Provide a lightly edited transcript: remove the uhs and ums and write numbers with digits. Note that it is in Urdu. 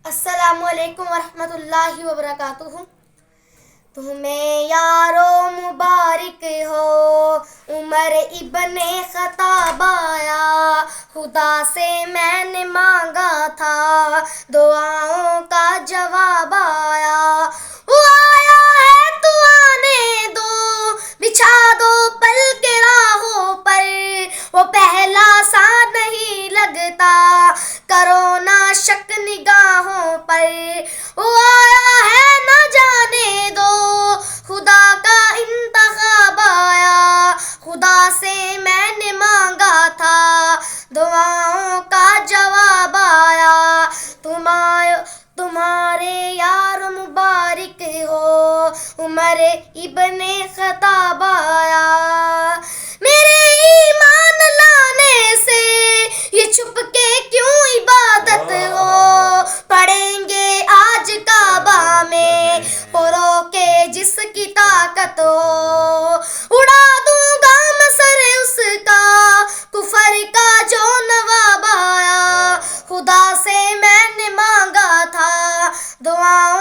السلام علیکم ورحمۃ اللہ وبرکاتہ. تمہیں یارو مبارک ہو، عمر ابن خطاب آیا، خدا سے میں نے مانگا تھا، دعاؤں کا جواب آیا. وہ آیا ہے تو آنے دو، بچھا دو پل کے راہوں پر، وہ پہلا سا نہیں لگتا، کرو نہ شک نگاہوں پر. وہ آیا ہے نہ جانے دو، خدا کا انتخاب آیا، خدا سے میں نے مانگا تھا، دعاؤں کا جواب آیا. تمہارے یار مبارک ہو، عمر ابن خطاب آیا. میرے ایمان لانے سے یہ چھپ کے کیوں عبادت ہو، پڑھیں گے آج کعبہ میں رو کے جس کی طاقت ہو. اڑا دوں گا میں سر اس کا، کفر کا جو نواب آیا، خدا سے میں نے مانگا تھا، دعا